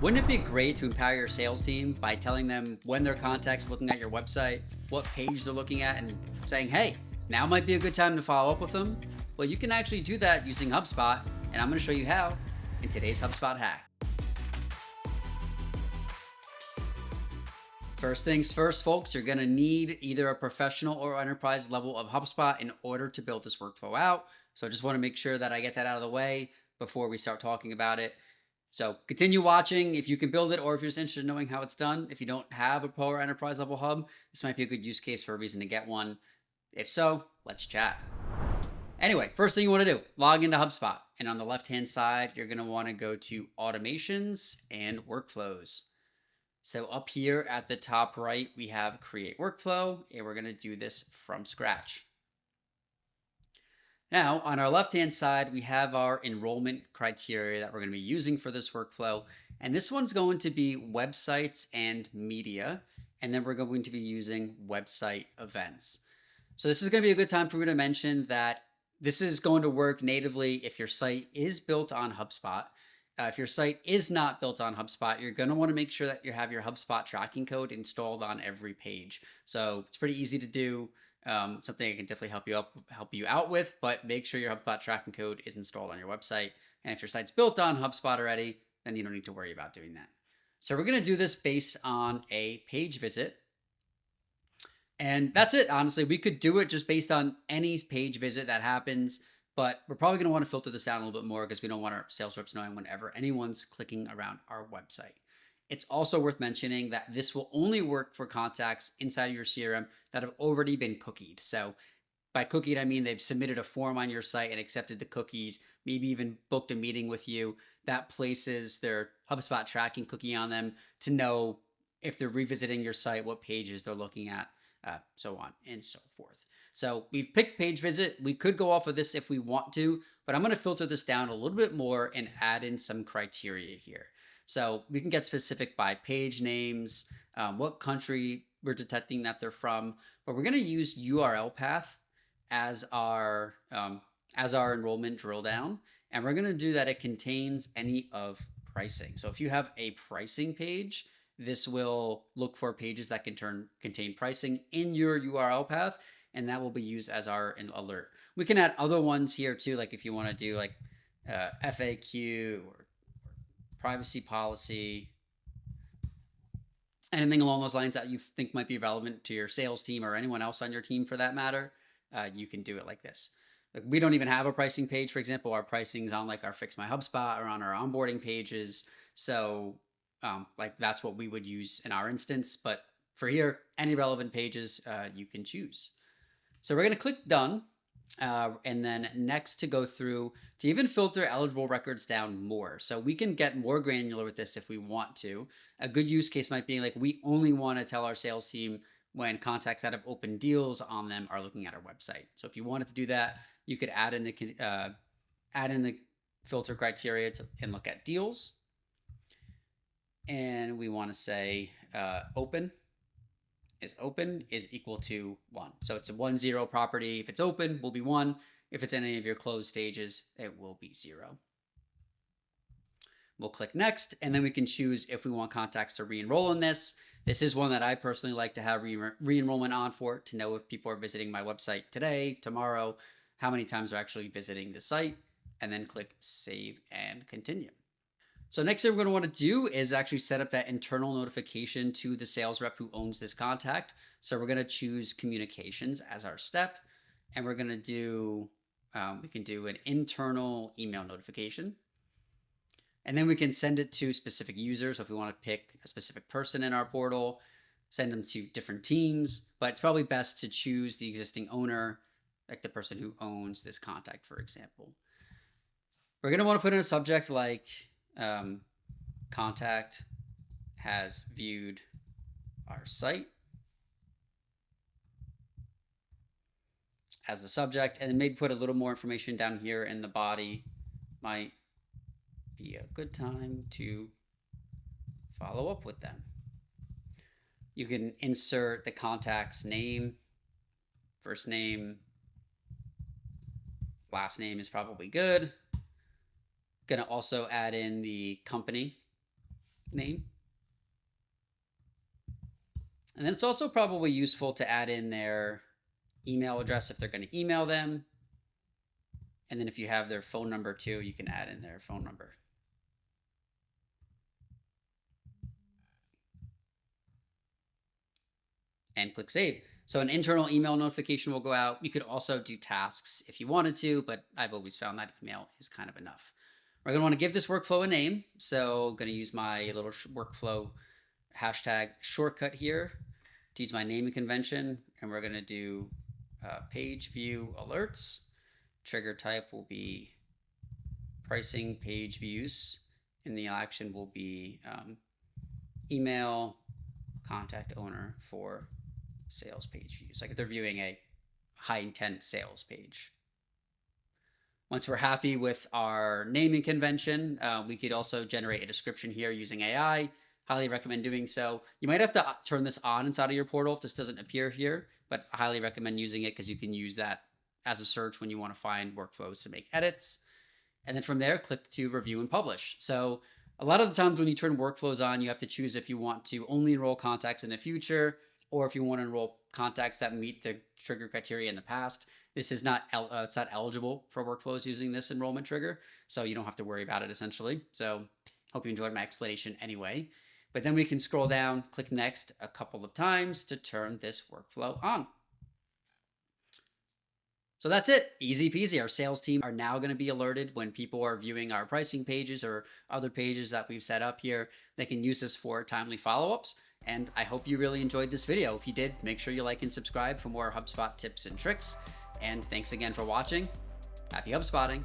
Wouldn't it be great to empower your sales team by telling them when their contacts looking at your website, what page they're looking at, and saying, hey, now might be a good time to follow up with them? Well, you can actually do that using HubSpot, and I'm going to show you how in today's HubSpot hack. First things first, folks, you're going to need either a professional or enterprise level of HubSpot in order to build this workflow out. So I just want to make sure that I get that out of the way before we start talking about it. So continue watching if you can build it, or if you're just interested in knowing how it's done. If you don't have a pro or enterprise level hub, this might be a good use case for a reason to get one. If so, let's chat. Anyway, first thing you want to do, log into HubSpot. And on the left-hand side, you're going to want to go to automations and workflows. So up here at the top right, we have create workflow, and we're going to do this from scratch. Now, on our left-hand side, we have our enrollment criteria that we're going to be using for this workflow. And this one's going to be websites and media. And then we're going to be using website events. So this is going to be a good time for me to mention that this is going to work natively if your site is built on HubSpot. If your site is not built on HubSpot, you're going to want to make sure that you have your HubSpot tracking code installed on every page. So it's pretty easy to do. Something I can definitely help you out with, but make sure your HubSpot tracking code is installed on your website. And if your site's built on HubSpot already, then you don't need to worry about doing that. So we're going to do this based on a page visit. And that's it. Honestly, we could do it just based on any page visit that happens, but we're probably going to want to filter this down a little bit more because we don't want our sales reps knowing whenever anyone's clicking around our website. It's also worth mentioning that this will only work for contacts inside of your CRM that have already been cookied. So by cookied, I mean they've submitted a form on your site and accepted the cookies, maybe even booked a meeting with you. That places their HubSpot tracking cookie on them to know if they're revisiting your site, what pages they're looking at, so on and so forth. So we've picked page visit. We could go off of this if we want to, but I'm going to filter this down a little bit more and add in some criteria here. So we can get specific by page names, what country we're detecting that they're from, but we're going to use URL path as our enrollment drill down, and we're going to do that it contains any of pricing. So if you have a pricing page, this will look for pages that contain pricing in your URL path, and that will be used as our alert. We can add other ones here too, like if you want to do like FAQ or privacy policy, anything along those lines that you think might be relevant to your sales team or anyone else on your team for that matter, you can do it like this. Like we don't even have a pricing page, for example. Our pricing's on like our Fix My HubSpot or on our onboarding pages. So like that's what we would use in our instance. But for here, any relevant pages you can choose. So we're going to click done. And then next to go through to even filter eligible records down more. So we can get more granular with this if we want to. A good use case might be like we only want to tell our sales team when contacts that have open deals on them are looking at our website. So if you wanted to do that, you could add in the filter criteria and look at deals. And we want to say open is equal to 1. So it's a 1-0 property. If it's open, will be 1. If it's any of your closed stages, it will be 0. We'll click next, and then we can choose if we want contacts to re-enroll in this. This is one that I personally like to have re-enrollment on for, to know if people are visiting my website today, tomorrow, how many times they're actually visiting the site, and then click save and continue. So next thing we're going to want to do is actually set up that internal notification to the sales rep who owns this contact. So we're going to choose communications as our step, and we're going to do, we can do an internal email notification. And then we can send it to specific users. So if we want to pick a specific person in our portal, send them to different teams, but it's probably best to choose the existing owner, like the person who owns this contact, for example. We're going to want to put in a subject like, contact has viewed our site as the subject, and then maybe put a little more information down here in the body. Might be a good time to follow up with them. You can insert the contact's name, first name, last name is probably good. Going to also add in the company name. And then it's also probably useful to add in their email address if they're going to email them. And then if you have their phone number too, you can add in their phone number. And click save. So an internal email notification will go out. You could also do tasks if you wanted to, but I've always found that email is kind of enough. We're going to want to give this workflow a name. So I'm going to use my little workflow hashtag shortcut here to use my naming convention. And we're going to do page view alerts. Trigger type will be pricing page views. And the action will be email contact owner for sales page views. Like if they're viewing a high intent sales page. Once we're happy with our naming convention, we could also generate a description here using AI. Highly recommend doing so. You might have to turn this on inside of your portal if this doesn't appear here, but I highly recommend using it because you can use that as a search when you want to find workflows to make edits. And then from there, click to review and publish. So a lot of the times when you turn workflows on, you have to choose if you want to only enroll contacts in the future or if you want to enroll contacts that meet the trigger criteria in the past. This is not it's not eligible for workflows using this enrollment trigger, so you don't have to worry about it essentially. So hope you enjoyed my explanation anyway. But then we can scroll down, click next a couple of times to turn this workflow on. So that's it. Easy peasy. Our sales team are now going to be alerted when people are viewing our pricing pages or other pages that we've set up here. They can use this for timely follow-ups. And I hope you really enjoyed this video. If you did, make sure you like and subscribe for more HubSpot tips and tricks. And thanks again for watching. Happy HubSpotting.